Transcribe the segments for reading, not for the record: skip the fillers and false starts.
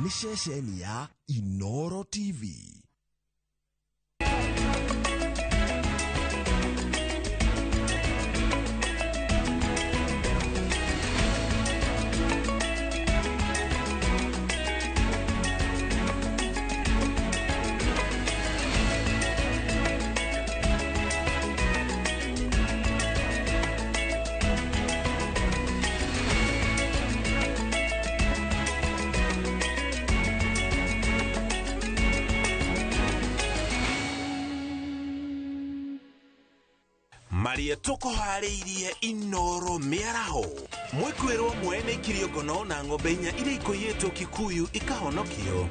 ni ceceni ya Inoro TV. Maria toko hareirie Inoro miaraho mwekwero mwene kiriogono na ng'ombe inya ire ikoyetwo Kikuyu ikahonokio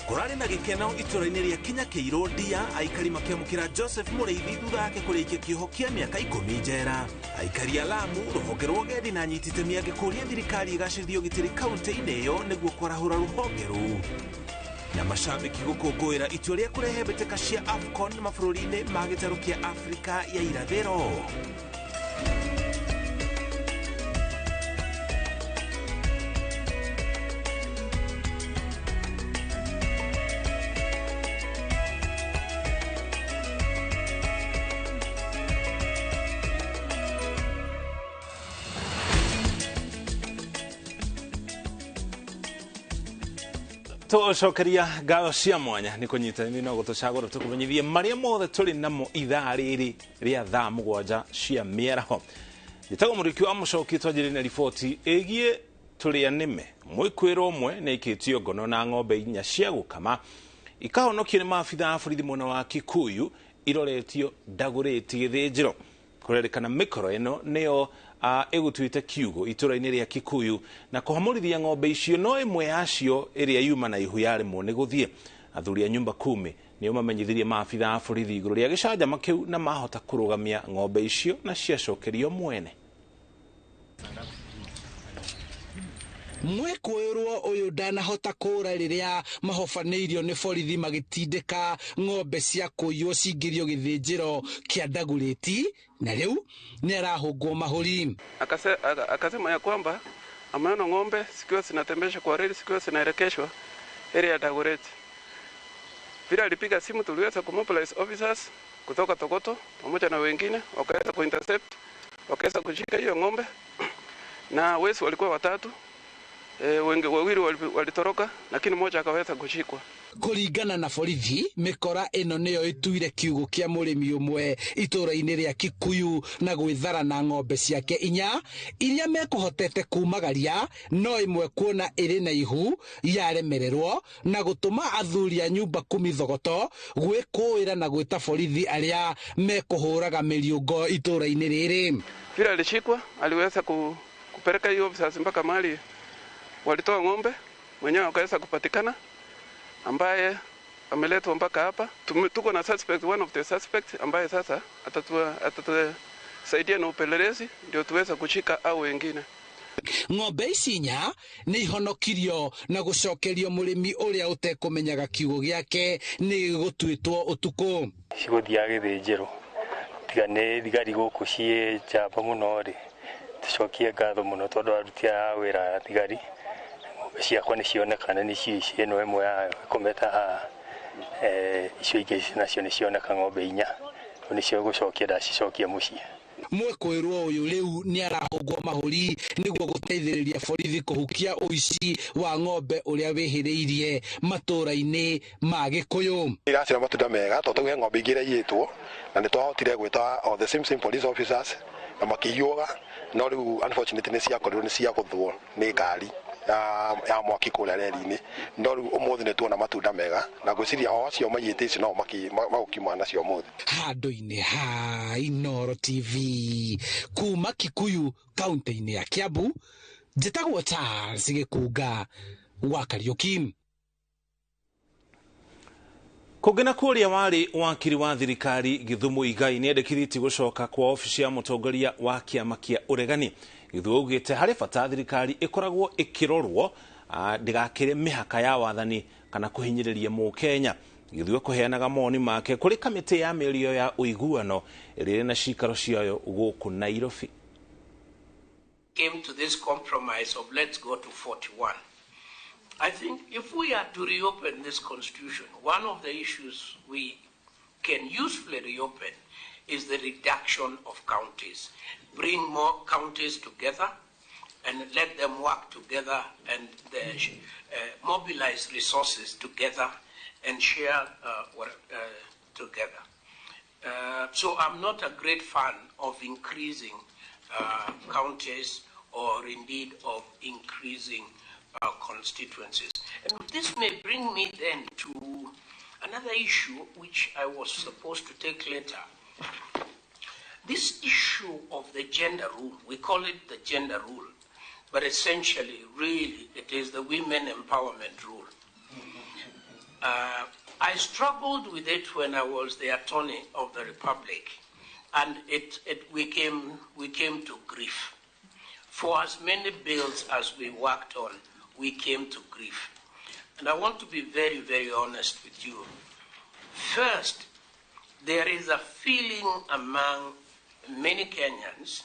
kurari na gikeno itũra-inĩ ria Kenya Keirodia aikari makiamũkĩra Joseph Mũrĩithi thutha wake kũrĩkia kĩoho kĩa mĩaka 10 njera. Aikari a Lamu rũhonge rwa ũgendi na anyiti itemi agĩkũria thirikari igacĩrithie ũgitĩri kaunti-inĩ ĩyo nĩguo kwarahũra rũhonge rũu. Na mashabiki gũkũngũĩra itua rĩa kũrehe mbĩtĩka cia AFCON mabũrũri-inĩ ma gĩtarũ kĩa Afrika ya irathĩro. Tũcokeria ngatho cia mwanya nĩ kũnyitanĩra na gũtũcagũra tũkũmenyithie marĩa mothe tũrĩ namo ithaa rĩrĩ rĩa thaa 7 cia mĩaraho. Njĩtagwo mũriki wa mũcoki twanjĩrĩrie na riboti ĩgiĩ tũrĩa nĩme mwĩkwĩrwo ũmwe nĩ aikĩtio ngono na ng'ombe 4 cia gũkama ikahonokio nĩ maabitha a borithi mwena wa Kikuyu iroretio ndagũrĩti gĩthĩnjĩro. Kũrerĩkana mĩkoro ĩno nĩyo ĩgũtuĩte kiugo itũra-inĩ rĩa Kikuyu na kũhamũrithia ng'ombe icio no ĩmwe yacio ĩrĩa yuma na ihu yaremwo nĩ gũthiĩ. Athuri a nyumba 10 nĩo mamenyithirie maabitha a borithi igũrũ rĩa gĩcanjama kĩu na mahota kũrũgamia ng'ombe icio na ciacokerio mwene. Mwĩkwĩrwo ũyũ ndanahota kũra rĩrĩa mahobanĩirio nĩ borithi magĩtindĩka ng'ombe cia kũiywo cingĩrio gĩthĩnjĩro kĩa Ndagũrĩti na rĩu nĩ arahũngwo mahũri. Akasema ya kwamba ameona ng'ombe zikiwa zinatembeshwa kwa reli zikiwa zinaelekeshwa area ya Ndagũrĩti. Bila alipiga simu tuliweza kumobilize officers kutoka Togoto pamoja na wengine wakaweza kuintercept, wakaweza kushika hiyo ng'ombe na wezi walikuwa 3. Wawili walitoroka lakini mmoja akaweza kushikwa. Kũringana na borithi mĩkora ĩno nĩyo ĩtuire kiugo kĩa mũrĩmi ũmwe itũra-inĩ rĩa Kikuyu na gwĩthara na ng'ombe ciake 4 iria mekũhotete kumagaria no ĩmwe kuona ĩrĩ na ihu yaremererwo na gũtũma athuri a nyumba 10 Thogoto gwĩkũĩra na gwĩta borithi arĩa mekũhũraga mĩriũngo itũra-inĩ rĩrĩ. Vile alishikwa aliweza kupeleka hiyo officers mpaka mahali walitoa ng'ombe, mwenyewe akaweza kupatikana ambaye ameletwa mpaka hapa. Tuko na suspect, one of the suspects ambaye sasa atatusaidia na upelelezi ndio tuweza kushika au wengine. Ng'ombe ici 4 nĩ ihonokirio na gũcokerio mũrĩmi ũrĩa ũtekũmenyaga kiugo gĩake nĩ gũtuĩtwo ũtukũ. Cigũthiaga gĩthĩnjĩro tiga nĩ thigari gũkũ ciĩ njamba mũno rĩ tũcokie ngatho mũno tondũ aruti a wĩra a thigari ciakwa nĩ cionekana nĩ ciĩ ĩno ĩmwe ya kometa icio ingĩ nacio nĩ cioneka ng'ombe 4 nĩ cio gũcokia ndacicokia mũciĩ. Mwĩkwĩrwo ũyũ rĩu nĩ arahũngwo mahũri nĩguo gũteithĩrĩria borithi kũhukia ũici wa ng'ombe ũrĩa wĩhĩrĩirie matũra-inĩ ma Gĩkũyũ. Iracira matunda mega tondũ he ng'ombe ingĩ ĩiyĩtwo na nĩ twahotire gwĩta all the same police officers na makĩiyũga no rĩu unfortunately nĩ ciakorirwo nĩ ciagũthwo nĩ ngari ya mwaki kũrĩa reri-inĩ no rĩu ũmũthĩ nĩ tuona matunda mega na gwĩciria o acio maiyĩte ici no magũkiuma nacio ũmũthĩ. Handũ-inĩ ha Inoro TV kuma Kikuyu kaunti-inĩ ya Kiambu njĩtagwo Charles Gĩkunga wa Kariũki. Kũgena kũrĩa warĩ wakiri wa thirikari Gĩthumo Igai nĩ endekithĩtie gũcoka kwa ofici ya mũtongoria wa kĩama kĩa ũregani. Gĩthumo augĩte harĩ bata thirikari ĩkoragwo ĩkĩrorwo ndĩgakĩre mĩhaka ya wathani kana kũhinyĩrĩria Mũkenya. Gĩthumo kũheanaga moni make kũrĩ kamĩtĩ ya mĩario ya ũiguano ĩrĩ na cikaro ciayo gũkũ Nairobi. Came to this compromise of let's go to 41. I think if we are to reopen this constitution, one of the issues we can usefully reopen is the reduction of counties. Bring more counties together and let them work together and mobilize resources together and share together. So I'm not a great fan of increasing counties or indeed of increasing constituencies. And this may bring me then to another issue which I was supposed to take later. This issue of the gender rule, we call it the gender rule, but essentially, really, it is the women empowerment rule. I struggled with it when I was the Attorney of the Republic, and we came to grief. For as many bills as we worked on, we came to grief. And I want to be very, very honest with you. First, there is a feeling among many Kenyans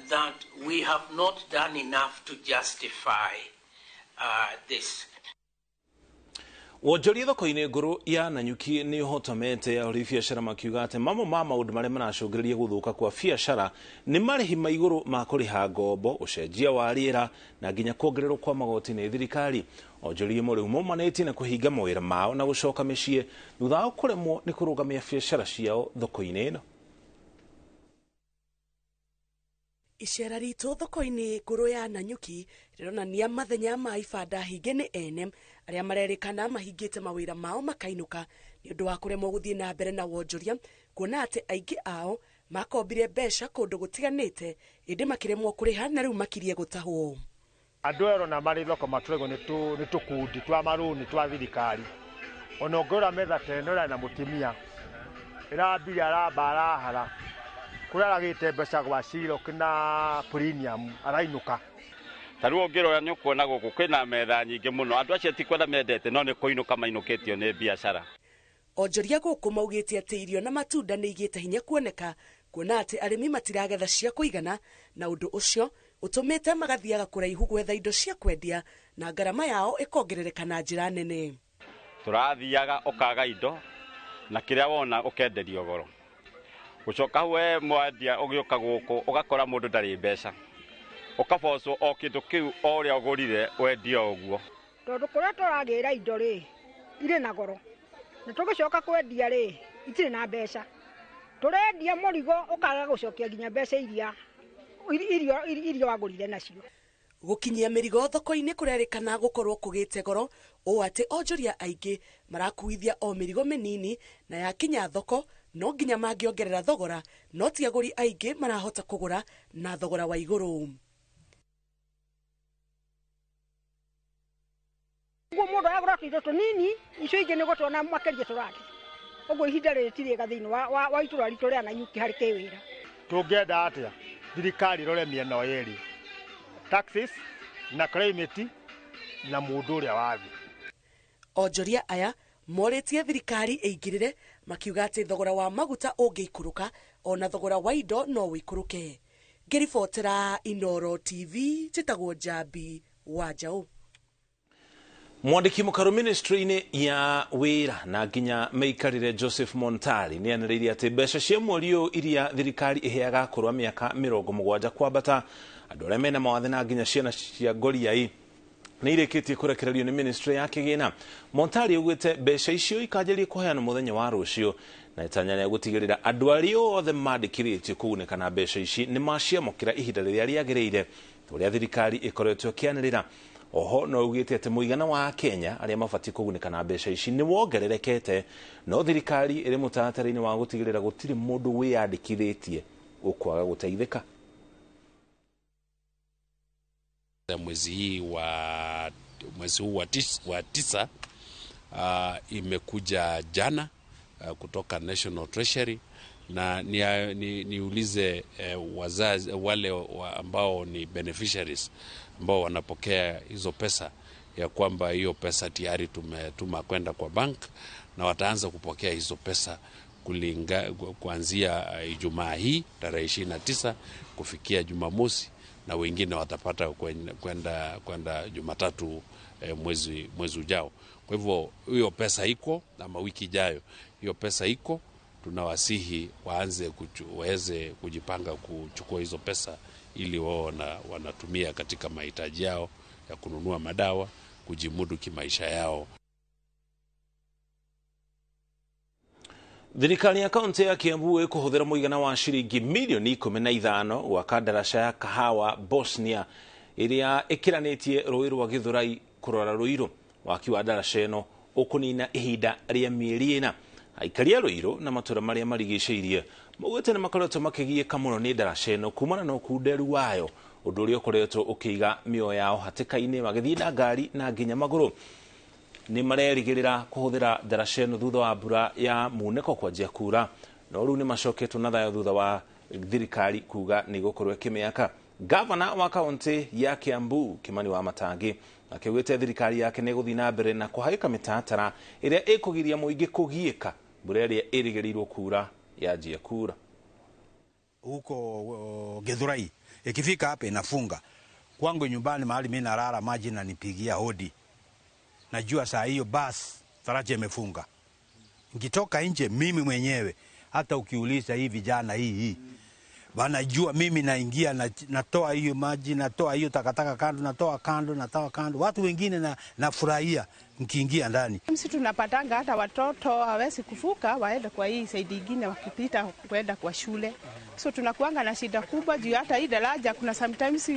that we have not done enough to justify this. Wonjoria thoko-inĩ ngũrũ ya Nanyuki nĩ ũhotomete ahũri biacara makiuga atĩ mamwe ma maũndũ marĩa maracũngĩrĩria gũthũka kwa biacara nĩ marĩhi ma igũrũ ma kũrĩha ngombo, ũcenjia wa rĩera na nginya kuongererwo kwa magoti nĩ thirikari. Onjoria imwe rĩu maumanĩtie na kũhinga mawĩra mao na gũcoka mĩciĩ thutha wa kũremwo nĩ kũrũgamia biacara ciao thoko-inĩ ĩno. Icera ritũ thoko-inĩ ngũrũ ya Nanyuki rĩronania mathenya ma ibanda hinge nĩ ene arĩa marerĩkana mahingĩte mawĩra mao makainũka nĩ ũndũ wa kũremwo gũthiĩ na mbere na wonjoria, kuona atĩ aingĩ ao makombire mbeca kũndũ gũtiganĩte ĩndĩ makĩremwo kũrĩha na rĩu makirie gũtahwo. Andũ ero na marĩ thoko matũrego nĩ tũkundi twa marũni twa thirikari. Ona ũngĩrora metha teno na mũtimia ĩrambire aramba arahara kũrĩa aragĩte mbeca gwa ciro kĩna premium arainũka. Tarĩu ũngĩrora nĩ ũkuona gũkũ kwĩna metha nyingĩ mũno, andũ acio ti kwenda mendete no nĩ kũinũka mainũkĩtio nĩ biacara. Onjoria gũkũ maugĩte atĩ irio na matunda nĩ igĩte hinya kuoneka, kuona atĩ arĩmi matiragetha cia kũigana na ũndũ ũcio ũtũmĩte magathiaga kũraihu gwetha indo cia kwendia na ngarama yao ĩkongerereka na njĩra nene. Tũrathiaga ũkaga indo na kĩrĩa wona ũkenderio goro. Gũcoka we mwendia ũgĩũka gũkũ ũgakora mũndũ ndarĩ mbeca. Ũkabocwo o kĩndũ kĩu o ũrĩa ũgũrire wendio ũguo. Tondũ kũrĩa tũragĩra indo rĩ irĩ na goro. Na tũgĩcoka kwendia rĩ itirĩ na mbeca. Tũrendia mũrigo ũkaga gũcokia nginya mbeca irio wagũrire nacio. Gũkinyia mĩrigo thoko-inĩ kũrerĩkana gũkorwo kũgĩte goro, ũũ atĩ onjoria aingĩ marakuithia o mĩrigo mĩnini na yakinya thoko no nginya mangĩongerera thogora, no ti agũri aingĩ marahota kũgũra na thogora wa igũrũ. Ũguo mũndũ aragũra indo tũnini, icio ingĩ nĩ gũtwona makĩria tũrati. Ũguo ihinda rĩrĩ ti rĩega thĩinĩ wa itũra ritũ rĩa Nanyuki harĩ kĩwĩra. Tũngĩenda atĩa thirikari rore mĩena yerĩ, taxes na climate na mũndũ ũrĩa wathi. Onjoria aya morĩtie thirikari ĩingĩrĩre makiuga atĩ thogora wa maguta ũngĩikũrũka ona thogora wa indo no wĩikũrũke. Ngĩribotera Inooro TV njĩtagwo Njambi wa Njaũ. Mwandĩki mũkaru ministry-inĩ ya wĩra na nginya meikarĩre Joseph Montari nĩ anĩrĩirie atĩ mbeca cia mweri ũyũ iria thirikari ĩheaga akũrũ a mĩaka 70 kwambata, andũ arĩa mena mawathe na nginya ciana cia ngoriai nĩ irĩkĩtie kũrekererio nĩ ministry ya kĩgĩna. Montari augĩte mbeca icio ikanjĩrĩrie kũheanwo mũthenya wa rũciũ na ĩtanya gũtigĩrĩra andũ arĩa othe mandĩkithĩtio kũgunĩka na mbeca ici nĩ maciamũkĩra ihinda rĩrĩa rĩagĩrĩire ũrĩa thirikari ĩkoretwo ĩkĩanĩrĩra. Oho no ugĩte atĩ mũigana wa Kenya arĩa mabatiĩ kũgunĩka na mbeca ici nĩ wongererekete, no thirikari ĩrĩ mũtaratara-inĩ wa gũtigĩrĩra gũtirĩ mũndũ wĩyandĩkithĩtie ũkwaga gũteithĩka. Mwezi huu wa tisa imekuja jana kutoka National Treasury, na niulize wazazi wale ambao ni beneficiaries ambao wanapokea hizo pesa ya kwamba hiyo pesa tayari tumetuma kwenda kwa bank na wataanza kupokea hizo pesa kuanzia Ijumaa hii tarehe 29 kufikia Jumamosi, na wengine watapata kwenda Jumatatu mwezi ujao. Kwa hivyo hiyo pesa iko, ama wiki ijayo hiyo pesa iko. Tunawasihi waweze kujipanga kuchukua hizo pesa ili wao wanatumia katika mahitaji yao ya kununua madawa, kujimudu kimaisha yao. Thirikari ya kaunti ya Kiambu ikuhuthira muigana wa shilingi milioni 15 wa kandarasha ya kahawa Bosnia iria ikiranitie rũĩ rwa Githurai kurora Ruiru. Waki wa ndarasha ĩno ũkũnina ihinda rĩa mĩeri ĩna. Aikari a Ruiru na matura marĩa marigicĩirie maugĩte nĩ makoretwo makĩgiĩka mũno nĩ ndarasha ĩno kumana na ũkunderu wayo, ũndũ ũrĩa ũkoretwo ũkĩiga mĩoyo yao hatĩka-inĩ magĩthiĩ na ngari na nginya magũrũ. Nĩ marerigĩrĩra kũhũthĩra ndarasha ĩno thutha wa mbura ya munĩko kwanjia kuura, no rĩu nĩ macoketwo na thayo thutha wa thirikari kuga nĩ gũkorwo ĩkĩmĩaka. Gavana wa kaunti ya Kiambu Kimani wa Matangi akiugĩte thirikari yake nĩ gũthiĩ na mbere na kũhaĩka mĩtaratara ĩrĩa ĩkũgiria mũingĩ kũgiĩka mbura ĩrĩa ĩrĩgĩrĩirwo kuura yanjie kuura. Huko Githurai ikifika hapa inafunga. Kwangu nyumbani mahali mimi nalala maji na nipigia hodi. Najua saa hiyo basi daraja imefunga. Nikitoka nje mimi mwenyewe hata ukiuliza hii vijana hii wanajua mimi naingia natoa hiyo maji, natoa hiyo takataka kando, natoa kando. Watu wengine nafurahia nikiingia ndani. Sisi tunapatanga hata watoto hawezi kuvuka waende kwa hii side nyingine wakipita kwenda kwa shule. So tunakuanga na shida kubwa juu hata hii daraja kuna sometimes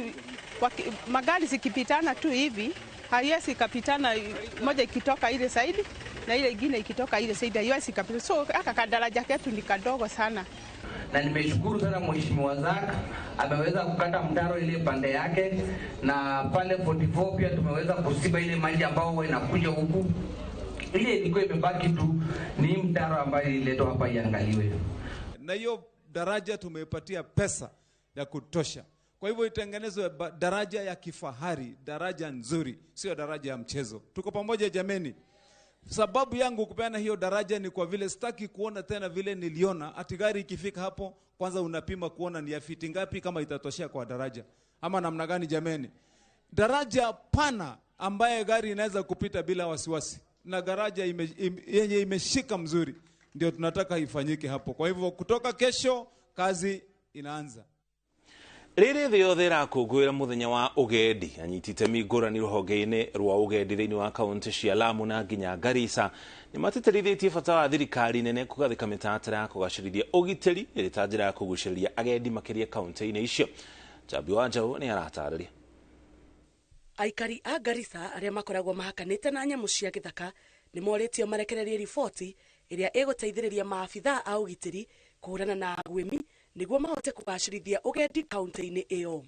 magari zikipitana tu hivi haiwezi kapitana, moja ikitoka ile side na ile nyingine ikitoka ile side haiwezi kapitana. So aka daraja ketu ni kadogo sana. Na nimeshukuru sana Mheshimiwa Zak ameweza kukata mtaro ile pande yake, na pale 44 pia tumeweza kusiba ile maji ambao inakuja huku. Ile ilikuwa imebaki tu ni mtaro ambayo iletwa hapa iangaliwe. Na hiyo daraja tumeipatia pesa ya kutosha. Kwa hivyo itengenezwe daraja ya kifahari, daraja nzuri, sio daraja ya mchezo. Tuko pamoja jameni. Sababu yangu kupeana hiyo daraja ni kwa vile sitaki kuona tena vile niliona ati gari ikifika hapo kwanza unapima kuona ni ya fiti ngapi kama itatoshea kwa daraja ama namna gani jameni. Daraja pana ambaye gari inaweza kupita bila wasiwasi na daraja yenye imeshika mzuri ndio tunataka ifanyike hapo. Kwa hivyo kutoka kesho kazi inaanza. Rĩrĩ thĩ yothe ĩrakũngũĩra mũthenya wa ũgendi, anyitĩte itemi ngũrani rũhonge-inĩ rwa ũgendi thĩinĩ wa kaunti cia Lamu na nginya Garissa nĩ matĩtĩrithĩtie bata wa thirikari nene kũgathĩka mĩtaratara ya kũgacĩrithia ũgitĩri ĩrĩ ta njĩra ya kũgucĩrĩria agendi makĩria kaunti-inĩ icio. Jambi wa Njaũ nĩ aratarĩria. Aikari a Garissa arĩa makoragwo mahakanĩte na nyamũ cia gĩthaka nĩ morĩtio marekererie riboti ĩrĩa ĩgũteithĩrĩria maabithaa a ũgitĩri kũhũrana na agwĩmi nĩguo mahote kũgacĩrithia ũgendi kaunti-inĩ ĩyo.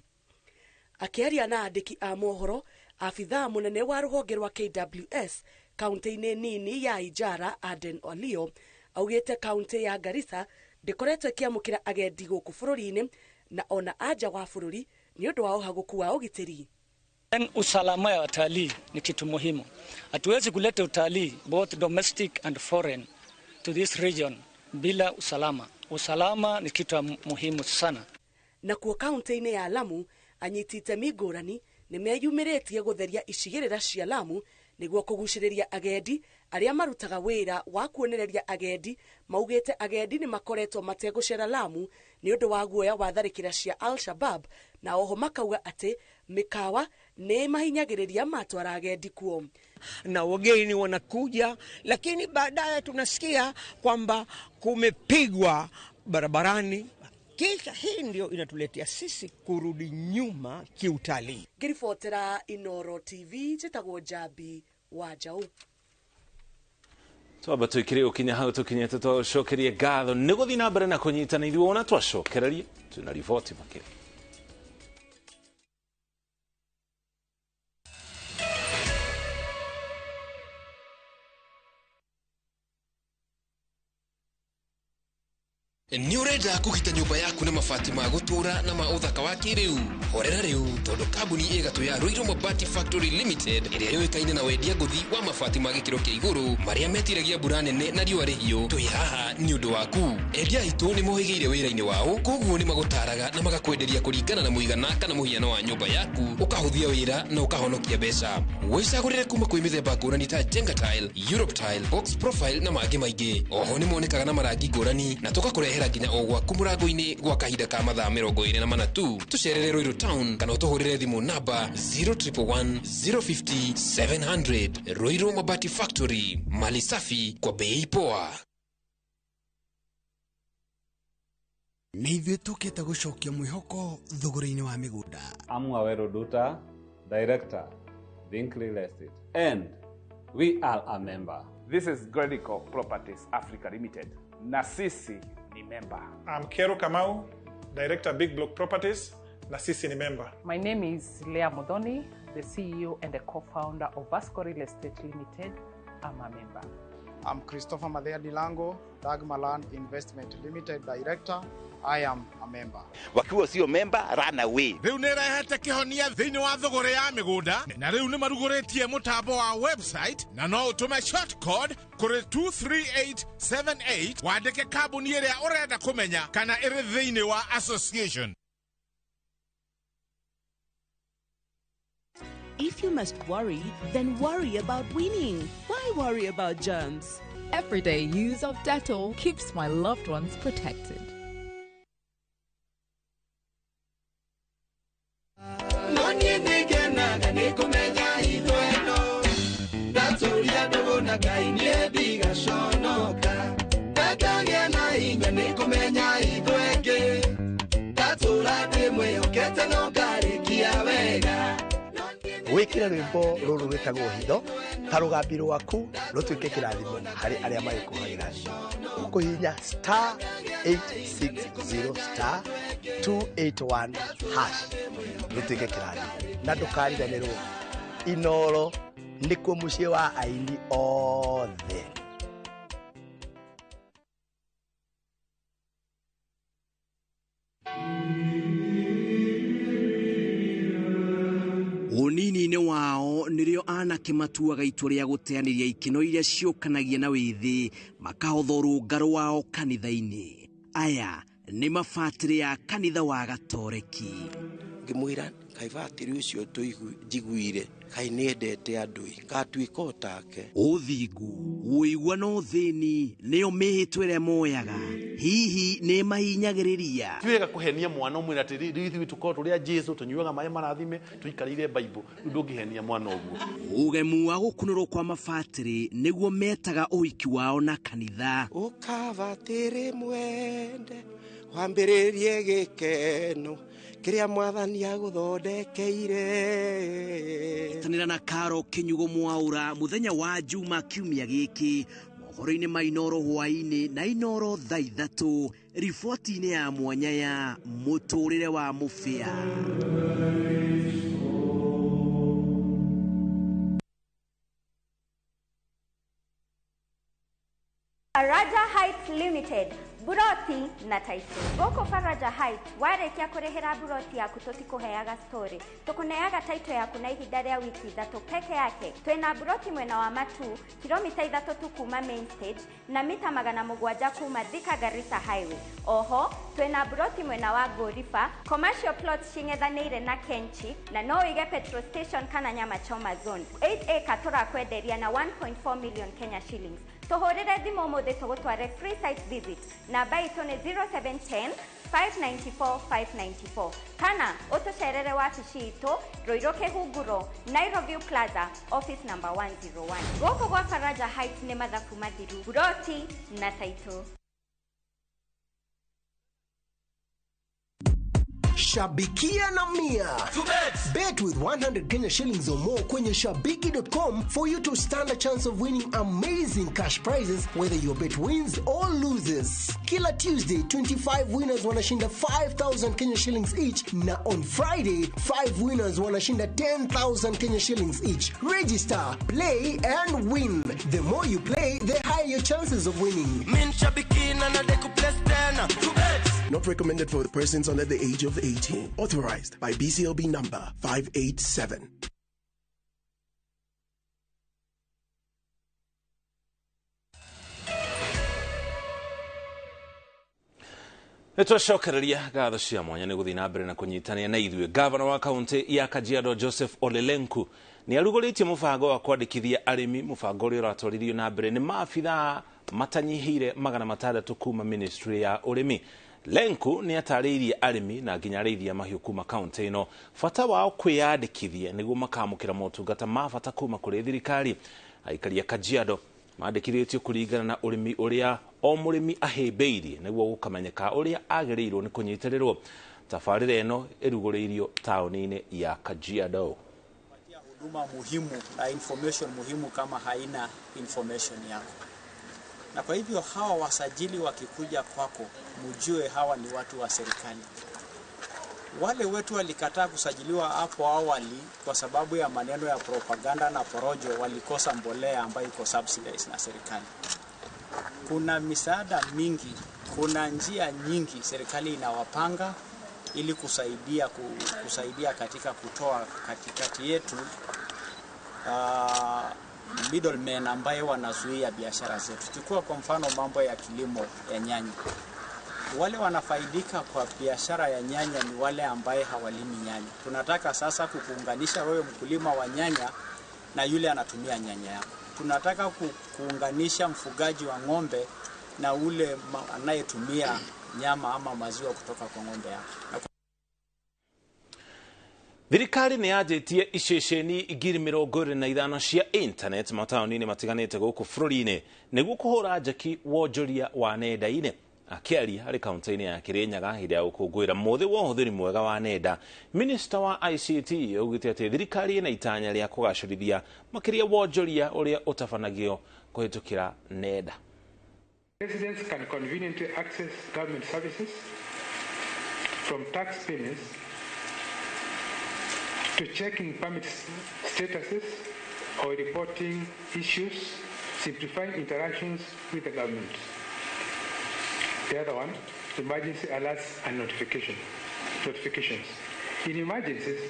Akĩaria na andĩki a mohoro, abithaa mũnene wa rũhonge rwa KWS kaunti-inĩ nini ya Ijara Aden Olio augĩte kaunti ya Garissa ndĩkoretwo ĩkĩamũkĩra agendi gũkũ bũrũri-inĩ na ona anja wa bũrũri nĩ ũndũ wa ũhagũku wa ũgitĩri. Usalama ya watalii ni kitu muhimu. Hatuwezi kuleta utalii both domestic and foreign to this region bila usalama. Usalama ni kitu muhimu sana. Na kuo kaunti-inĩ ya Lamu anyiti itemi ngũrani nĩ meyumĩrĩtie gũtheria icigĩrĩra cia Lamu nĩguo kũgucĩrĩria agendi arĩa marutaga wĩra wa kuonereria agendi. Maugĩte agendi nĩ makoretwo mategũcera Lamu nĩ ũndũ wa guoya wa tharĩkĩra cia Al-Shabab, na oho makauga atĩ mikawa nĩ mahinyagĩrĩria matwara agendi kuo. Na wageni wanakuja, lakini baadaye tunasikia kwamba kumepigwa barabarani. Kisha hii ndio inatuletea sisi kurudi nyuma kiutalii. Ngiribotera Inoro TV, njĩtagwo Jambi wa Njaũ. Twamba twĩkĩre ũkinya hau tũkinyĩte twacokerie ngatho nĩ gũthiĩ na mbere na kũnyitana ithuĩ ona twacokererie twĩna riboti makĩria. Ni urenda kugita nyumba yaku na mabati ma gutura na ma uthaka wa kiriu. Horera riu tondu kambuni igatu ya Ruiru Mabati Factory Limited iria yoikaine na wendia nguthi wa mabati ma gikiro kia iguru maria metiragia mbura nene na riua rihio. Twi haha ni undu waku. Endia itu ni mohigeire wira-ini wao, koguo ni magutaraga na magakwenderia kuringana na muigana kana muhiano wa nyumba yaku, ukahuthia wira na ukahonokia mbeca. Wicagurire kuma kwi mithemba ngurani ta Jenga Tile, Europe Tile, Box Profile na mangi maingi. Oho ni monekaga na marangi ngurani na tugakurehera nginya o gwaku murango-ini gwa kahinda ka mathaa 24 tu. Tucerere Ruiru Town kana utuhurire thimu namba 0111 050 700. Ruiru Mabati Factory, mali safi kwa bei poa. Ni ithuĩ tũkĩte gũcokia mwĩhoko thogora-inĩ wa mĩgũnda. I'm Wawero Duta, Director, Binkley Estate, and we are a member. This is Gredico Properties Africa Limited. Na sisi ni member. I'm Kero Kamau, Director, Big Block Properties. Na sisi ni member. My name is Leah Modoni, the CEO and the co-founder of Vasco Real Estate Limited. I'm a member. I'm Christopher Madea Dilango, Dagmar Land Investment Limited Director. I am a member. Wakiwa sio member, run away. Riu nirehete kihonia thiini wa thogora ya migunda na riu ni maruguretie mutambo wa website na no utume short code kuri 23878 wandike kambuni iria urenda kumenya kana iri thiini wa association. If you must worry, then worry about winning. Why worry about germs? Everyday use of Dettol keeps my loved ones protected. Wikira rwimbo ruru rwitagwo hitho ta rugambi rwaku rutwike kirathimo hari aria magikuhagira ukuhinya *860*281# rutwike kirathimo na ndukariganirwo Inoro nikuo mucie wa aini othe. Unini-inĩ wao nĩrĩo anake matuaga itua rĩa gũteanĩria ikeno iria ciũkanagia na wĩthĩ makahotha rũngaro wao kanitha-inĩ. Aya nĩ mabatĩrĩ ya kanitha wa Gatoreki. Ngĩmwĩra kai batĩrĩ ũcio njiguire kai nĩendete andũ ngatuĩka otake. Ũthingu, ũiguano, thĩni nĩyo mĩhĩtwa ĩrĩa moyaga. Hihi nĩ mahinyagĩrĩria. Tiwega kuhenia mwana umwe atiri rithi tukorwo turia Jesu tunyuaga maĩ marathime tuikarire Bible ndungihenia mwana uguo. Ugemu wa gũkunũrwo kwa mabatĩrĩ nĩguo metaga ũhiki wao na kanitha. Ũkabatĩrĩ mwende wambĩrĩrie gĩkeno kiria mwathani agũthondekeire. Tanĩra na Karo Kinyugo Mwaura muthenya wa Juma kiumia gĩkĩ mohoro-inĩ ma Inoro hwaĩ-inĩ na Inoro thaa 3 riboti-inĩ ya mwanya ya mũtũrĩre wa mũbĩa. Raja Heights Limited, buroti na title. Goko Faraja Heights, warekia kurehera buroti yaku tutikuheaga story. Tukuneaga title yaku na ihinda rĩa wiki 3 peke yake. Twina buroti mwena wa Matu, kilomita 3 tu kuma main stage na mita 700 kuma Thika Garissa Highway. Oho, twina buroti mwena wa Gorifa, commercial plots cing'ethanĩire na Kenchi na no ige petrol station kana nyama choma zone. 8 acre turakwenderia na 1.4 million Kenya shillings. Tuhurire thimo mothe tugutware free site visit. Namba itu ni 0710 594 594. Kana utucerere wabici itu Ruiru Kihunguro, Nairobi Plaza, office number 101. Goko gwa Faraja Heights ni mathabu mathiru, buroti na title. Shabikia na Mia. Bet with 100 Kenya shillings or more kwenye shabiki.com for you to stand a chance of winning amazing cash prizes whether your bet wins or loses. Kila Tuesday, 25 winners wanashinda 5,000 Kenya shillings each, na on Friday, 5 winners wanashinda 10,000 Kenya shillings each. Register, play and win. The more you play, the higher your chances of winning. Min shabiki na deku place tena. Not recommended for the persons under the age of 18. Authorized by BCLB number 587. Nitwacokereria ngatho cia mwanya nĩ gũthiĩ na mbere na kũnyitania na ithuĩ. Gavana wa kaunti ya Kajiado Joseph Ole Lenku nĩ arugũrĩtie mũbango wa kwandĩkithia arĩmi. Mũbango ũrĩa ũratwarithio na mbere nĩ maabithaa matanyihĩire 600 kuma ministry ya ũrĩmi. Lenku nĩ atarĩirie arĩmi na nginya arĩithia mahiũ kuma kaunti ĩno bata wao kwĩyandĩkithia nĩguo makamũkĩra motungata ma bata kuma kũrĩ thirikari. Aikari a Kajiado mandĩkithĩtio kũringana na ũrĩmi ũrĩa o mũrĩmi ahĩmbĩirie nĩguo gũkamenyeka ũrĩa agĩrĩirwo nĩ kũnyitĩrĩrwo. Tabarĩra ĩno ĩrugũrĩirio taũni-inĩ ya Kajiado. Huduma muhimu na information muhimu kama haina information yako. Na kwa hivyo hawa wasajili wakikuja kwako, mjue hawa ni watu wa serikali. Wale wetu walikataa kusajiliwa hapo awali kwa sababu ya maneno ya propaganda na porojo, walikosa mbolea ambayo iko subsidized na serikali. Kuna misaada mingi, kuna njia nyingi serikali inawapanga ili kusaidia katika kutoa katikati yetu middlemen ambayo wanazuia biashara zetu. Chukua kwa mfano mambo ya kilimo ya nyanya. Wale wanafaidika kwa biashara ya nyanya ni wale ambaye hawalimi nyanya. Tunataka sasa kukuunganisha wewe mkulima wa nyanya na yule anatumia nyanya yako. Tunataka kuunganisha mfugaji wa ng'ombe na ule anayetumia nyama ama maziwa kutoka kwa ng'ombe yake. Thirikari nĩ yanjĩtie iceceni 25,000 cia internet mataũni-inĩ matiganĩte gũkũ bũrũri-inĩ nĩguo kũhũra njeki wonjoria wa nenda-inĩ. Akĩaria harĩ kaunti-inĩ ya Kirinyaga hĩndĩ ya gũkũngũĩra mũthĩ wa ũhũthĩri mwega wa nenda, Minister wa ICT augĩte atĩ thirikari ĩna itanya rĩa kũgacĩrithia makĩria wonjoria ũrĩa ũtabanagio kũhĩtũkĩra nenda. Residents can conveniently access government services from tax payments to checking permit statuses or reporting issues, simplifying interactions with the government. The other one, emergency alerts and notifications. In emergencies,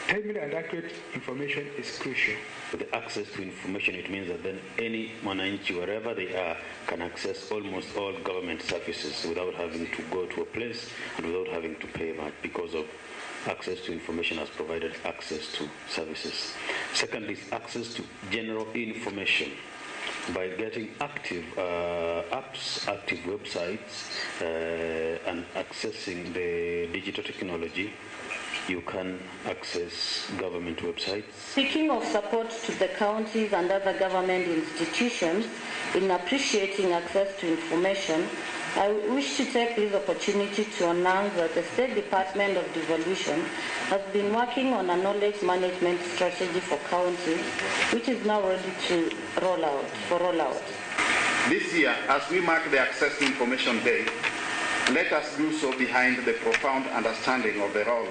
timely and accurate information is crucial. With the access to information, it means that then any mwananchi, wherever they are, can access almost all government services without having to go to a place and without having to pay much, because of access to information has provided access to services. Secondly, is access to general information. By getting active apps, active websites, and accessing the digital technology, you can access government websites. Speaking of support to the counties and other government institutions in appreciating access to information, I wish to take this opportunity to announce that the State Department of Devolution has been working on a knowledge management strategy for counties, which is now ready to roll out. This year, as we mark the Access to Information Day, let us do so behind the profound understanding of the role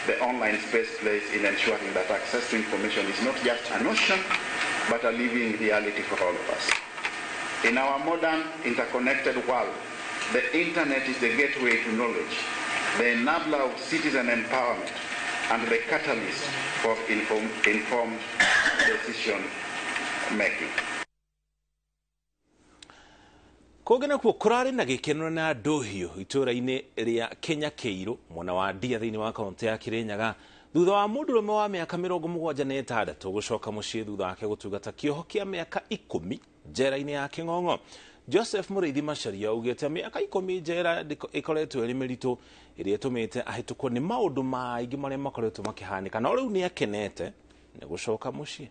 the online space plays in ensuring that access to information is not just a notion, but a living reality for all of us. In our modern, interconnected world, the internet is the gateway to knowledge, the enabler of citizen empowerment, and the catalyst for informed decision making. Kũngĩna kuo kũrarĩ na gĩkeno na ndũhiũ itũũra-inĩ rĩa Kenya Kĩirũ mwena wa Ndia thĩinĩ wa kaunti ya Kirinyaga thutha wa mũndũrũme wa mĩaka 76 gũcoka mũciĩ thutha wake gũtungata kĩoho kĩa mĩaka 10 njera-inĩ ya Kĩng'ong'o. Joseph Mũrĩithi Macharia augĩte mĩaka 10 njera ĩkoretwo ĩrĩ mĩritũ ĩrĩa ĩtũmĩte ahĩtũkwo nĩ maũndũ maingĩ marĩa makoretwo makĩhanĩka, no rĩu nĩ akenete nĩ gũcoka mũciĩ.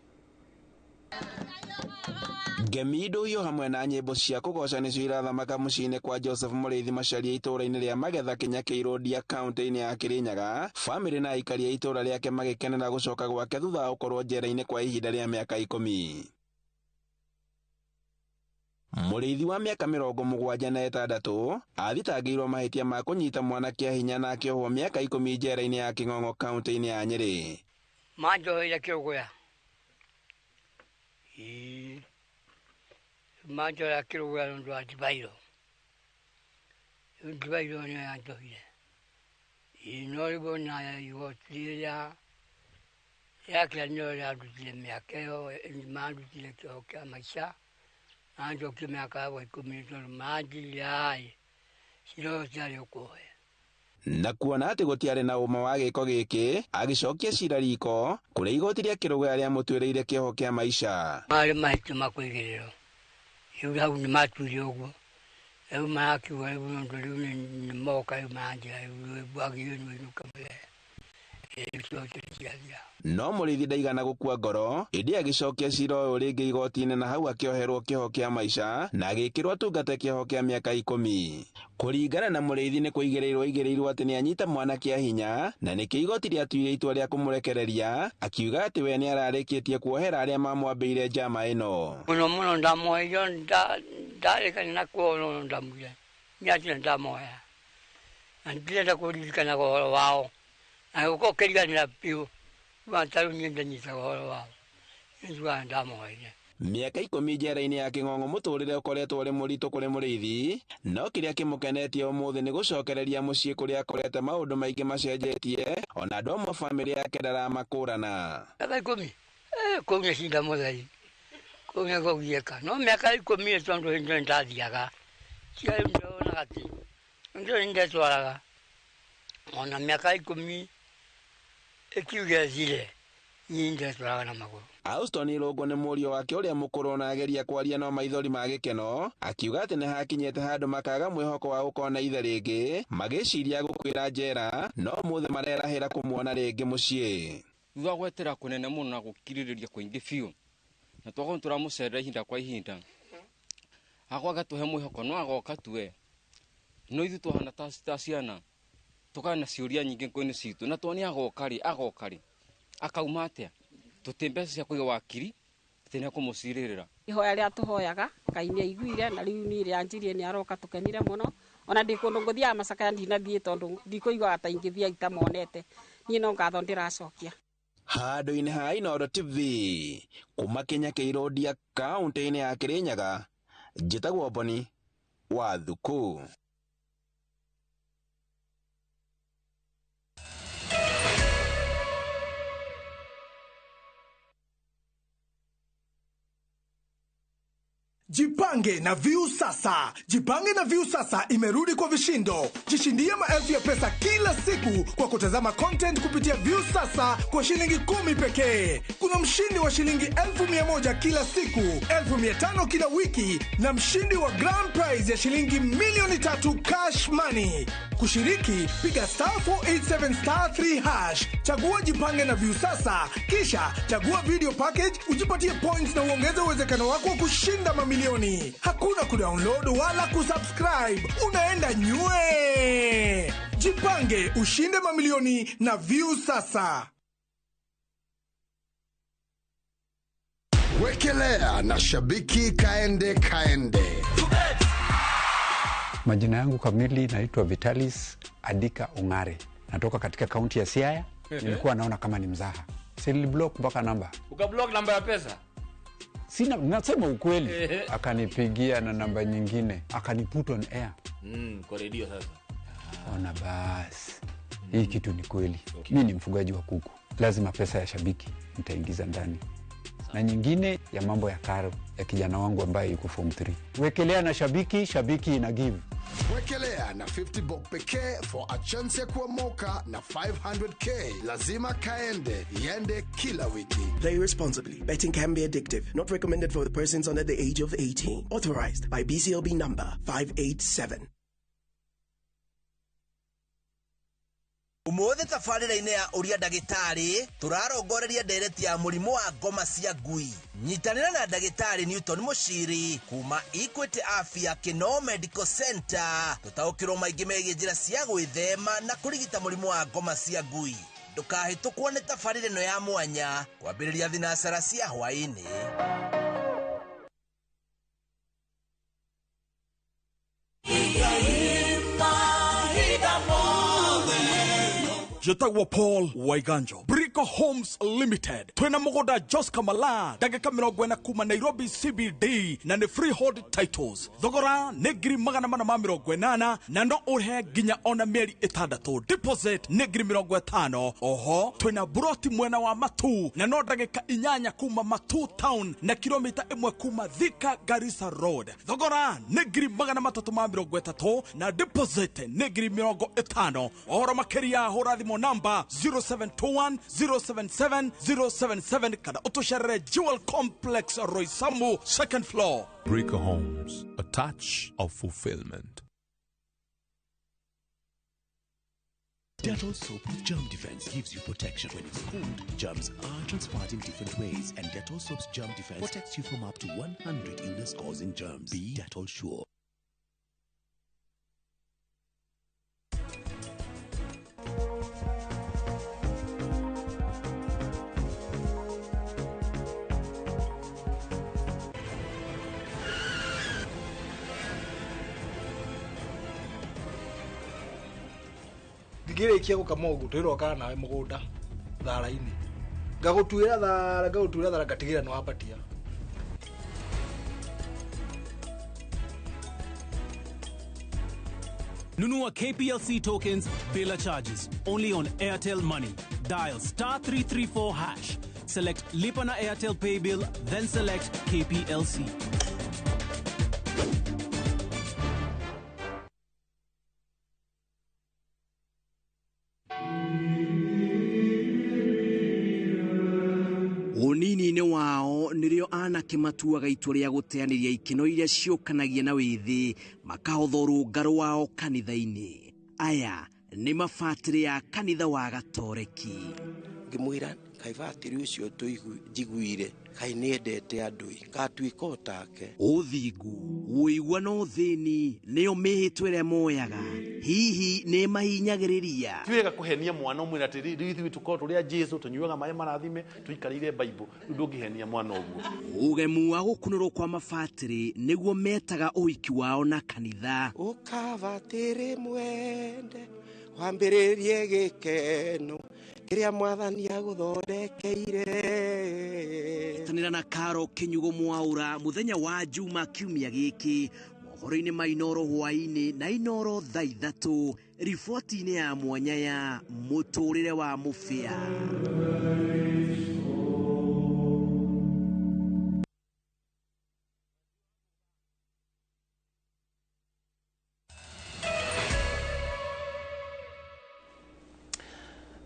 Ngemido hiyo hamwe na nyĩmbo cia kũgoca nĩcio irathamaka mũciĩ-inĩ kwa Joseph Mũrĩithi Macharia itũũra-inĩ rĩa Magetha Kenya Kĩirũ Ndia kaunti-inĩ ya Kirinyaga. Famĩlĩ na aikari a itũũra rĩake magĩkenera gũcoka gwake thutha wa gũkorwo njera-inĩ kwa ihinda rĩa mĩaka 10. Mũrĩithi wa mĩaka 76 athitangĩirwo mahĩtia ma kũnyita mwanake hinya na akĩohwo mĩaka 10 njera-inĩ ya Kĩng'ong'o kaunti-inĩ ya Nyeri. Manjoya kĩogoya manjoya kĩogoya nũndũ wa ndibairo Ndibairo ni antohile. Inoribo na yotilia. Ya kila nyola adutile miakeo, adutile kiokia maisha. Anjo kimiaka wa ikuminito maji yai. Silo tali ukohe. Na kuona ati gutiare na uma wa giko giki agicokia cira riko kuria igoti ria kirugo aria mutwireire kioho kia maisha mari mahitu makwigiriro iu hau ni matwire uguo eu makiuga iu ndoriu ni moka iu manjira iu bwagire ni inuka mwe no murithi ndaigana gukua ngoro indi agicokia cira uyu ringi igoti-ini na hau akioherwo kioho kia maisha na agikirwo tungate kioho kia miaka 10 kuringana na murithi ni kuigireirwo ati ni anyita mwana kia hinya na nikio igoti riatuire itua ria kumurekereria akiuga ati we ni ararikitie kuohera aria mamwambiire njama ino muno ndamoyo ndarikana na kuono ndamuye nyati ndamoya andile kuririkana goro wao na uko keriganira piu wantaru nyende nyita goro wao njuga ndamoya miaka 10 njera-ini ya king'ong'o muturire ukoretwo uri muritu kuri murithi no kiria kimukenetie umuthi ni gucokereria mucii kuria akorete maundu maingi macenjetie ona andu amwe family yake ndaramakurana miaka 10 kumye cinda mutheri kumye gugieka no miaka 10 tondu hindi ndathiaga cia ndona gati ndio ndetwaraga ona miaka 10 ikiuga zile nyinde twaraga na maguru Auston Irogo ni murio wake uria mukuru na ageria kwaria no maithori ma gikeno akiuga ati ni hakinyete handu makaga mwihoko wa gukona ithe ringi magiciria gukwira njera no muthe marerahira kumuona ringi mucii thutha gwetera kunene muno na gukiririria kuingi fiu na twago turamucerera ihinda kwa ihinda agwaga tuhe mwihoko no agoka tuwe no ithu tuhana ta ciana tukana ciuria nyingi ngoini citu na twoni agokari akauma atia tutimbeca cia kuiga wakiri tene kumuciririra ihoya ria tuhoyaga Ngai ni aiguire na riu ni ri anjirie ni aroka tukenire muno ona ndikundu nguthia macaka ndinathie tondu ndikuigwa ata ingithia itamonete ni no ngatho ndiracokia handu-ini ha Inooro TV kuma Kenya Kairodia kaunti-ini ya Kirinyaga njitagwo Boni wa Thuku. Jipange na Viu Sasa. Jipange na Viu Sasa imerudi kwa vishindo. Jishindie maelfu ya pesa kila siku kwa kutazama content kupitia Viu Sasa kwa shilingi 10 pekee. Kuna mshindi wa shilingi 1,100 kila siku, 1,500 kila wiki na mshindi wa grand prize ya shilingi milioni 3 cash money. Kushiriki, piga *487*3#. Chagua Jipange na Viu Sasa, kisha chagua video package, ujipatie points na uongeze uwezekano wako wa kushinda mamilioni. Hakuna kudownload wala kusubscribe. Unaenda nywe. Jipange, ushinde mamilioni na Viu Sasa. Wekelea na shabiki kaende. Majina yangu kamili naitwa Vitalis Adika Ungare. Natoka katika kaunti ya Siaya. Nilikuwa naona kama ni mzaha. Siliblock mpaka namba. Ukablock namba ya pesa? Sina, nasema ukweli. Akanipigia na namba nyingine. Akaniput on air. Kwa radio sasa. Ona basi. Hii kitu ni kweli. Mimi ni mfugaji wa kuku. Lazima pesa ya shabiki nitaingiza ndani. Na nyingine ya mambo ya karo ya kijana wangu ambaye yuko form 3. Wekelea na shabiki ina give. Wekelea na 50 bob pekee for a chance ya kuomoka na 500k. Lazima kaende, yende kila wiki. Play responsibly. Betting can be addictive. Not recommended for the persons under the age of 18. Authorized by BCLB number 587. Umothe tafarira-ini ya uria ndagitari turarongoreria ndereti ya murimu wa ngoma cia ngui. Nyitanira na ndagitari Newton Mushiri kuma Equity Afya Kino Medical Center tutaukirwo maingi megie njira cia gwithema na kurigita murimu wa ngoma cia ngui. Ndukahitukwo ni tafarira ino ya mwanya kwambiriria thinasara cia hwaini. Jetagwa Paul Waiganjo. Brico Homes Limited. Twena mugoda Jos Kamala, dagika 40 kuma Nairobi CBD na ni freehold titles. Thogora negri magana mana ma 80 na no urhe ginya ona mieri 6. Deposit negri 50. Oho, twena buroti mwena wa Matu na no dagika 8 kuma Matu town na kilomita 1 kuma Thika Garissa Road. Thogora negri magana 330 na deposit negri 50. Ora makeria hora thimo namba 0721 077 077 kada utoshere Jewel Complex Roysambu 2nd floor. Brico Homes, a touch of fulfillment. Dettol soap with germ defense gives you protection. When it's cold, germs are transferred in different ways, and Dettol soap's germ defense protects you from up to 100 illness-causing germs. Be Dettol sure. Gire kia gukamogu twiroka nawe mugunda thara-ini ngagutuira thara ngatigira no abatia. Nunua KPLC tokens bila charges only on Airtel Money. Dial *334#. Select Lipa na Airtel Pay Bill, then select KPLC. Unini-inĩ wao nĩrĩo anake matuaga itua rĩa gũteanĩria ikeno iria ciũkanagia na wĩthĩ makahotha rũngaro wao kanitha-inĩ. Aya nĩ mabatĩrĩ ya kanitha wa Gatoreki. Ngĩmwĩra kaibatĩrĩ ũcio njiguire kai nĩendete andũ ngatuĩka otake. Ũthingu, wĩigua na ũthĩni nĩyo mĩhĩtwa ĩrĩa moyaga. Hihi nĩ mahinyagĩrĩria. Tiwega kuhenia mwana umwe ati rithi tuko turia Jesu tunyuaga maĩ marathime tuikarire Bible ndungihenia mwana uguo. Ugemu wa gũkunũrwo kwa mabatĩrĩ nĩguo metaga ũhiki wao na kanitha. Ũkabatĩrĩ mwende wambĩrĩrie gĩkeno kĩrĩa mwathani agũthondekeire. Tanĩra na Karo Kĩnyugo Mwaũra muthenya wa Juma kiumia gĩkĩ mohoro-inĩ ma Inoro hwaĩ-inĩ na Inoro thaa 3 riboti-inĩ ya mwanya ya mũtũrĩre wa mũbĩa.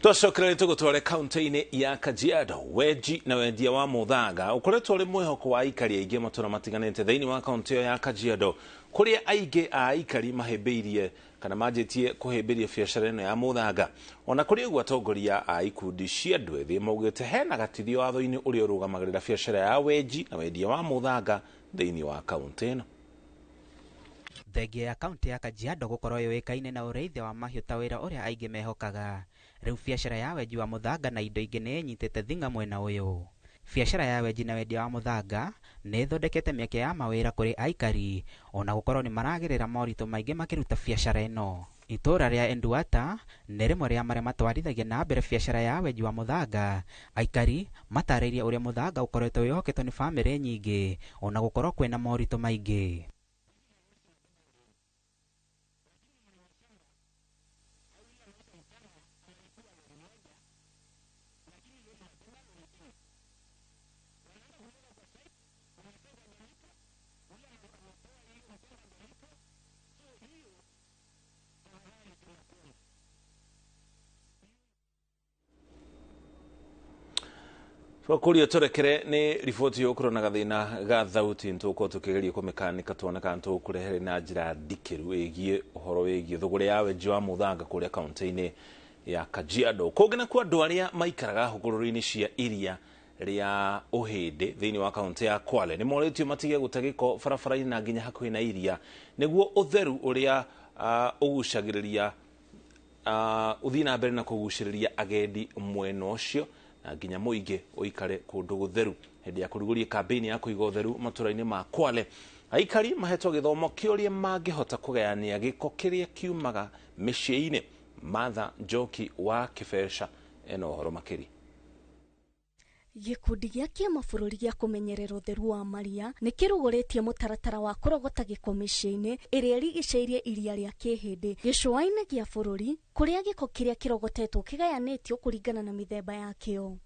Twacokera tugutware kaunti-inĩ ya Kajiado. Weji na wendia wa muthaga ukoretwo uri mwihoko wa aikari aingĩ matũra matiganĩte thĩinĩ wa kaunti ya Kajiado, kũrĩa aingĩ a aikari mahĩmbĩirie kana manjĩtie kũhĩmbĩria biacara ĩno ya muthaga. Ona kũrĩ ũguo atongoria a ikundi cia andũ ethĩ maugĩte hena gatithio watho-inĩ ũrĩa ũrũgamagĩrĩra biacara ya weji na wendia wa muthaga thĩinĩ wa kaunti ĩno. Thengia ya kaunti ya Kajiado gũkorwo yũĩkaine na ũrĩithia wa mahiũ ta wĩra ũrĩa aingĩ mehokaga. Rĩu biacara ya weji wa muthaga na indo ingĩ nĩ nyitĩte thinga mwena ũyũ. Biacara ya weji na wendia wa muthaga nĩ ĩthondekete mĩeke ya mawĩra kũrĩ aikari, ona gũkorwo nĩ maragĩrĩra moritũ maingĩ makĩruta biacara ĩno. Itũra rĩa Enduata nĩ rĩmwe rĩa marĩa matwarithagia na mbere biacara ya weji wa muthaga. Aikari matarĩirie ũrĩa muthaga ũkoretwo wĩhoketwo nĩ bamĩrĩ nyingĩ, ona gũkorwo kwĩna moritũ maingĩ. Twakuria turekere ni riboti yokoro na gathina ga thauti ntuko tukigeria kumekanika tuona kana tukurehere na njira ndikiru egie uhoro wegie thuguri ya weji wa muthaga kuria kaunti-ini ya Kajiado. Kũngĩna kwa andũ arĩa maikaraga hũgũrũrũ-inĩ cia iria rĩa Ũhĩndĩ thĩinĩ wa kaunti ya Kwale nĩ moretio matige gũte gĩko barabara-inĩ na nginya hakuhĩ na iria nĩguo ũtheru ũrĩa ũgucagĩrĩria ũthiĩ na mbere na kũgucĩrĩria agendi mwena ũcio na nginya mũingĩ ũikare kũndũ gũtheru. Hĩndĩ ya kũrugũria kambĩini ya kũiga ũtheru matũra-inĩ ma Kwale, aikari mahetwo gĩthomo kĩũrĩa mangĩhota kũgayania gĩko kĩrĩa kiumaga mĩciĩ-inĩ. Martha Njoki wa Kĩbeca ena ũhoro makĩria. Gikundi gĩa kĩmabũrũri gĩa kũmenyerera ũtheru wa maria nĩ kĩrugũrĩtie mũtaratara wa kũrogota gĩko mĩciĩ-inĩ ĩrĩa ĩrigicĩirie iria rĩa Kĩhĩndĩ gĩcũa-inĩ gĩa bũrũri, kũrĩa gĩko kĩrĩa kĩrogotetwo kĩgayanĩtio kũringana na mĩthemba yakĩo.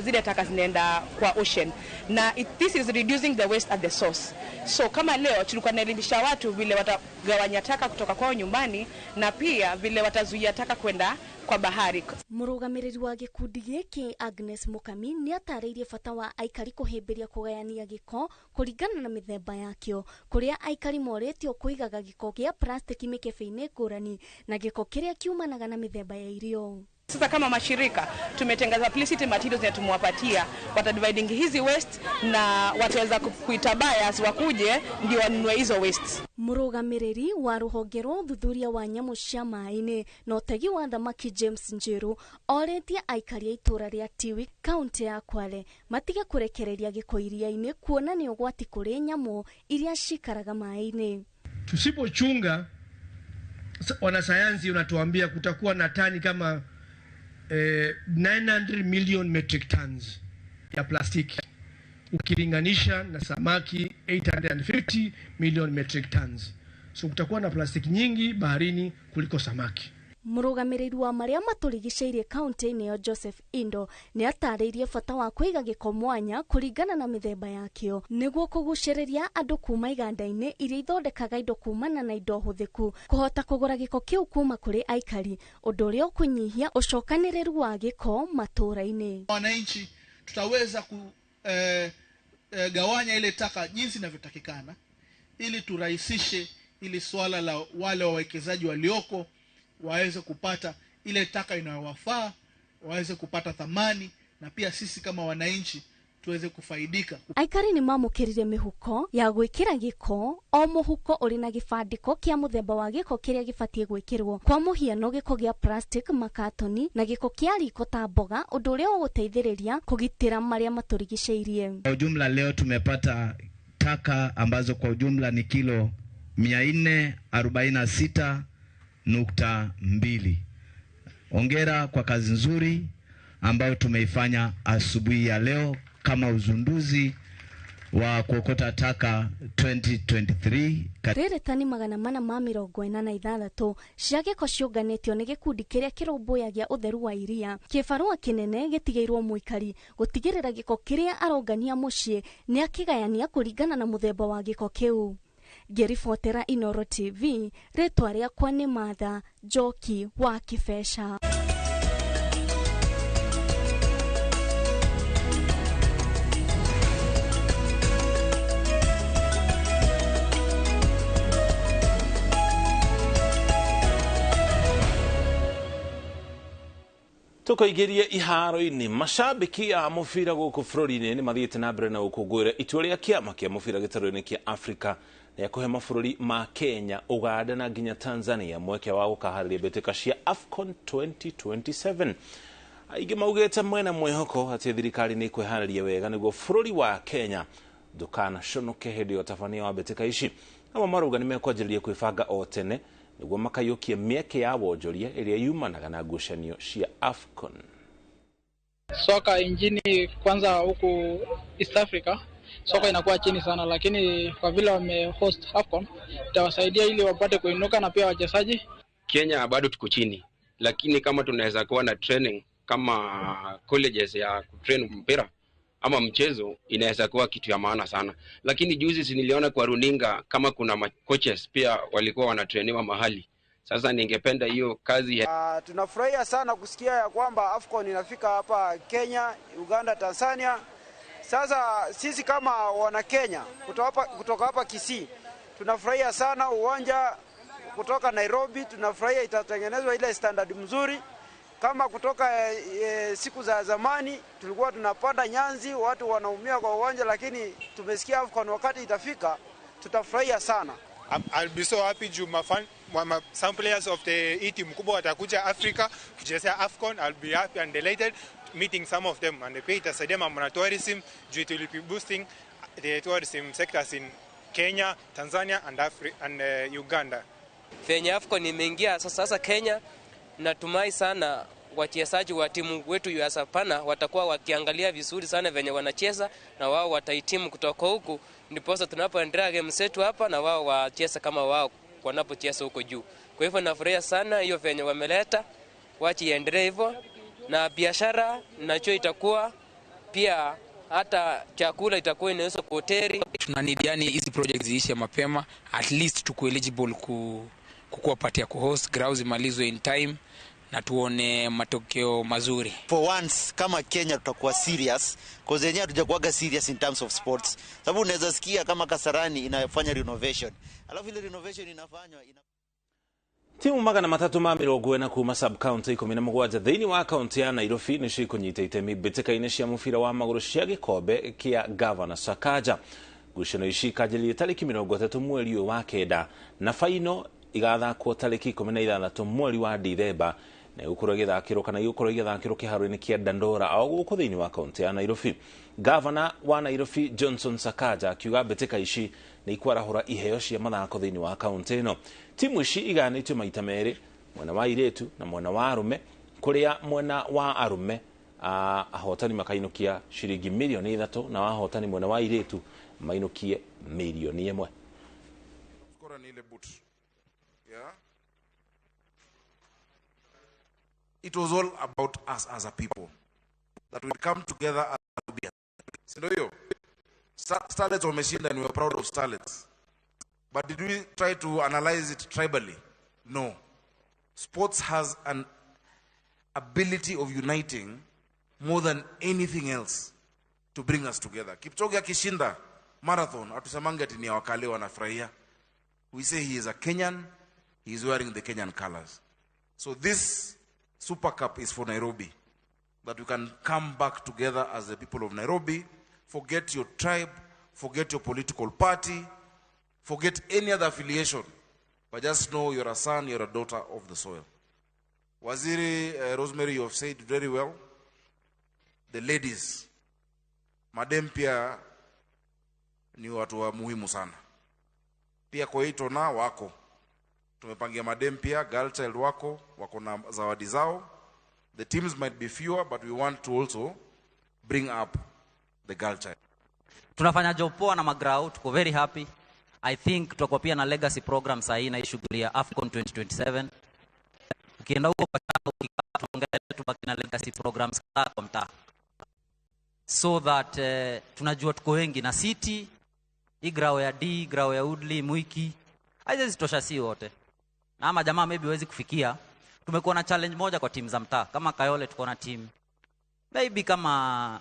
Zile taka zinaenda kwa ocean na this is reducing the waste at the source. So kama leo tulikuwa naelimisha watu vile watagawanya taka kutoka kwao nyumbani na pia vile watazuia taka kwenda kwa bahari. Mũrũgamĩrĩri wa gĩkundi gĩkĩ Agnes Mukami nĩ atarĩirie bata wa aikari kũhĩmbĩria kũgayania gĩko kũringana na mĩthemba yakĩo, kũrĩa aikari morĩtio kũigaga gĩko gĩa plastiki mĩkebe-inĩ ngũrani na gĩko kĩrĩa kiumanaga na mĩthemba ya irio. Sasa kama mashirika tumetengeneza publicity materials na tumwapatia watadividing hizi waste na wataweza kuita buyers wakuje ndio wanunue hizo waste. Mũrũgamĩrĩri wa rũhonge rwa ũthuthuria wa nyamũ cia maĩ-inĩ na ũtegi wa thamaki James Njiru orĩtie aikari a itũra rĩa Tiwi kaunti ya Kwale matige kũrekereria gĩko iria-inĩ kuona nĩ ũgwati kũrĩ nyamũ iria cikaraga maĩ-inĩ. Tusipochunga, wanasayansi unatuambia kutakuwa na tani kama 900 million metric tons ya plastiki ukilinganisha na samaki 850 million metric tons. So kutakuwa na plastiki nyingi baharini kuliko samaki. Mũrũgamĩrĩri wa marĩa matũrigicĩirie kaunti-inĩ ya Joseph Indo nĩ atarĩirie bata wa kũiga gĩko mwanya kũringana na mĩthemba yakĩo nĩguo kũgucĩrĩria andũ kuma iganda-inĩ iria ithondekaga indo kumana na indo hũthĩku kũhota kũgũra gĩko kĩu kuma kũrĩ aikari, ũndũ ũrĩa ũkũnyihia ũcokanĩrĩru wa gĩko matũra-inĩ. Wananchi tutaweza gawanya ile taka jinsi inavyotakikana ili turahisishe ili swala la wale wawekezaji walioko waweze kupata ile taka inayowafaa, waweze kupata thamani na pia sisi kama wananchi tuweze kufaidika. Aikari nĩ mamũkĩrire mĩhuko ya gwĩkĩra gĩko, o mũhuko ũrĩ na gĩbandĩko kĩa mũthemba wa gĩko kĩrĩa gĩbatiĩ gwĩkĩrwo. Kwa mũhiano gĩko gĩa plastic, makatoni na gĩko kĩa riko ta mboga, ũndũ ũrĩa ũgũteithĩrĩria kũgitĩra marĩa matũrigicĩirie. Kwa ujumla leo tumepata taka ambazo kwa ujumla ni kilo 446.2. Hongera kwa kazi nzuri ambayo tumeifanya asubuhi ya leo kama uzunduzi wa kuokota taka 2023. Rĩrĩ tani 446 cia gĩko ciũnganĩtio nĩ gĩkundi kĩrĩa kĩrũmbũyagia ũtheru wa iria. Kĩbarũa kĩnene gĩtigĩirwo mũikari gũtigĩrĩra gĩko kĩrĩa arongania mũciĩ nĩ akĩgayania kũringana na mũthemba wa gĩko kĩu. Ngĩribotera Inooro TV, rĩtwa rĩakwa nĩ Martha Njoki wa Kĩbeca. Tukoigerie iharo-inĩ mashabiki a mũbira gũkũ bũrũri-inĩ nĩ mathiĩte na mbere na gũkũngũĩra itua rĩa kĩama kĩa mũbira gĩtarũ-inĩ kĩa Afrika ya kũhe mabũrũri ma Kenya, Uganda na nginya Tanzania mweke wa gũkaharĩria mbĩtĩka cia AFCON 2027. Aingĩ maugĩte mwena mwĩhoko atĩ thirikari nĩ kwĩharĩria wega nĩguo bũrũri wa Kenya ndũkanaconoke hĩndĩ ya ũtabania wa mbĩtĩka ici. Amwe marauga nĩ mekwanjĩrĩria kwĩbanga o tene nĩguo makayũkie mĩeke ya wonjoria ĩrĩa yumanaga na ngucanio cia AFCON. Soka injini kwanza huku East Africa, soka inakuwa chini sana, lakini kwa vile wamehost AFCON itawasaidia ili wapate kuinuka na pia wachezaji. Kenya bado tuko chini, lakini kama tunaweza kuwa na training kama colleges ya kutrain mpira ama mchezo, inaweza kuwa kitu ya maana sana. Lakini juzi niliona kwa runinga kama kuna coaches pia walikuwa wanatrainiwa mahali. Sasa ningependa hiyo kazi tunafurahia sana kusikia ya kwamba AFCON inafika hapa Kenya, Uganda, Tanzania. Sasa sisi kama wana Kenya kutoka hapa Kisii tunafurahia sana. Uwanja kutoka Nairobi tunafurahia itatengenezwa ile standard mzuri. Kama kutoka siku za zamani tulikuwa tunapanda nyanzi, watu wanaumia kwa uwanja, lakini tumesikia AFCON wakati itafika tutafurahia sana. I'll be so happy some players of the team kubwa watakuja Africa kuchezea AFCON. I'll be happy and delighted meeting some of them, and pia itasaidia mambo na tourism due to boosting the tourism sectors in Kenya, Tanzania and Uganda. Venye AFCON imeingia sasa Kenya, natumai sana wachezaji wa timu wetu ya Sapana watakuwa wakiangalia vizuri sana venye wanacheza, na wao watahitimu kutoka huku, ndiposa tunapoendelea game zetu hapa na wao wacheza kama wao wanapocheza huko juu. Kwa hivyo nafurahia sana hiyo venye wameleta, wachi iendelee hivyo, na biashara nacho itakuwa pia, hata chakula itakuwa inaweza kuhoteli. Tunanidi yani hizi projects ziishe mapema, at least tuko eligible kukuwa part ya kuhost, grounds imalizwe in time na tuone matokeo mazuri. For once kama Kenya tutakuwa serious, cause yenyewe hatujakuaga serious in terms of sports. Sababu unaweza sikia kama Kasarani inafanya renovation, alafu ile renovation inafanywa timu magana matatu ma mirongo ena kuma sub county 17 thiini wa county ya Nairobi ni cikunyita itemi mbĩtĩka-inĩ cia mũbira wa magũrũ cia gĩkombe kĩa Governor Sakaja. Ngucanio ici ikanjĩrĩria tarĩki 30 mweri ũyũ wa kenda na faino igathakwo tarĩki 16 mweri wa Dithemba, na gũkorwo gĩthakĩrwo kana gũkorwo gĩthakĩrwo kĩharo-inĩ kĩa Dandora o gũkũ thĩinĩ wa county ya Nairobi. Governor wa Nairobi Johnson Sakaja akiuga mbĩtĩka ici nĩ ikwarahũra iheo cia mathako thĩinĩ wa county ĩno. Timu ici iganĩtio maita merĩ, mwena wa airĩtu na mwena wa arume, kũrĩa mwena wa arume ahotani makainukia shiringi milioni 3 na ahotani mwena wa airĩtu mainukie milioni 1. Skora ni ile boot. Yeah. It was all about us as a people, that we'd come together as a people. Sindo hiyo? Starlets wameshinda and we are proud of Starlets. But did we try to analyze it tribally? No. Sports has an ability of uniting more than anything else to bring us together. Kipchoge akishinda marathon, atusamange ati ni wakale wanafurahia. We say he is a Kenyan, he is wearing the Kenyan colors. So this Super Cup is for Nairobi, that we can come back together as the people of Nairobi, forget your tribe, forget your political party, forget any other affiliation, but just know you're a son, you're a daughter of the soil. Waziri Rosemary, you have said very well. The ladies, madem pia ni watu wa muhimu sana. Pia kwa hito na wako. Tumepangia madem pia, girl child wako na zawadi zao. The teams might be fewer, but we want to also bring up the girl child. Tunafanya job poa na magrau, tuko very happy. I think tutakuwa pia na legacy program saa hii na shughuli ya AFCON 2027. Ukienda huko kwa tuongee tubaki na legacy programs kwa mtaa. So that tunajua tuko wengi na city, hii grao ya D, grao ya Woodley, Mwiki. Hizi zitosha si wote. Na ama jamaa maybe hawezi kufikia. Tumekuwa na challenge moja kwa timu za mtaa. Kama Kayole tuko na team maybe kama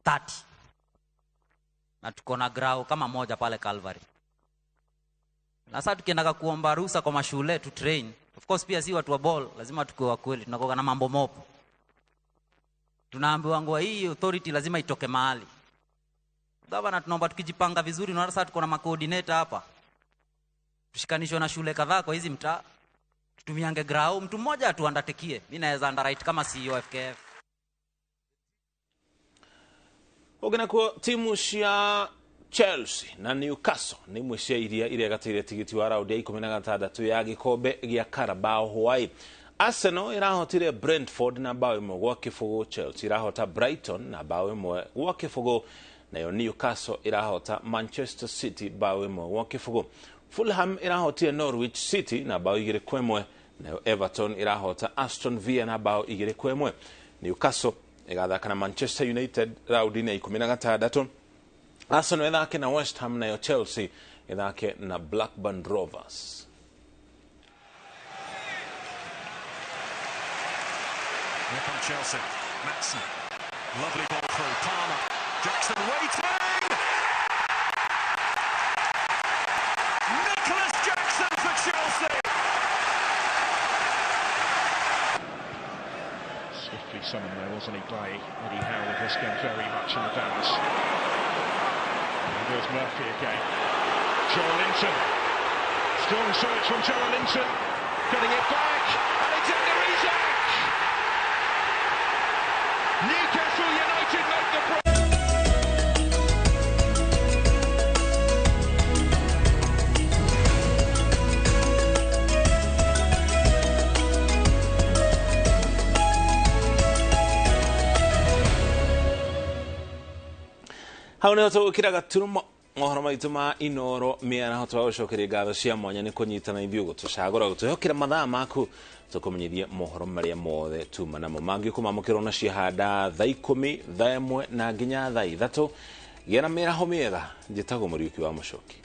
30. Na tuko na grao kama moja pale Calvary. Na sasa tukienda kuomba ruhusa kwa mashule to train. Of course pia si watu wa ball, lazima tukiwa wa kweli, tunakoga na mambo mopo. Tunaambiwa ngwa hii authority lazima itoke mahali. Gavana tunaomba tukijipanga vizuri, na sasa tuko na coordinator hapa. Tushikanishwe na shule kadhaa kwa hizi mtaa. Tutumiange grao, mtu mmoja atuandatekie. Mimi naweza underwrite kama CEO FKF. Ogena kwa timu cia Chelsea na Newcastle ni mwecia iria gatire tigiti wa raundi ya 16 ya gikombe gia Carabao Hawaii. Arsenal irahotire Brentford na bao imwe gwa kifugo. Chelsea irahota Brighton na bao imwe gwa kifugo, nayo Newcastle irahota Manchester City bao imwe gwa kifugo. Fulham irahotire Norwich City na bao 2-1, nayo Everton irahota Aston Villa na bao 2-1. Newcastle igathaka na Manchester United raundi ya 16. Arsenal ithake na West Ham, nayo Chelsea ithake na Blackburn Rovers. Here from Chelsea, Maatsen, lovely ball through, Palmer, Jackson waiting! Nicholas Jackson for Chelsea! Swiftly summoned there, wasn't he, by Eddie Howe, with this game very much in the balance. And there's Murphy again. Joel Linton. Strong search from Joel Linton. Getting it back. Alexander Isak! Newcastle United make the break. hau niho tugukira gaturumo mohoro maitu ma inoro miana ho twagucokeria ngatho cia mwanya ni kunyitana ithuĩ gutucagũra gũtwĩhokĩra mathaa maku tukumenyithie mohoro maria mothe tuma namo mangĩkũmamũkĩrwo na ciahanda thaa 10 thaa 1 na nginya thaa 3 gĩa na mĩaraho mĩega njĩtagwo Mũriũki wa Mũchoki.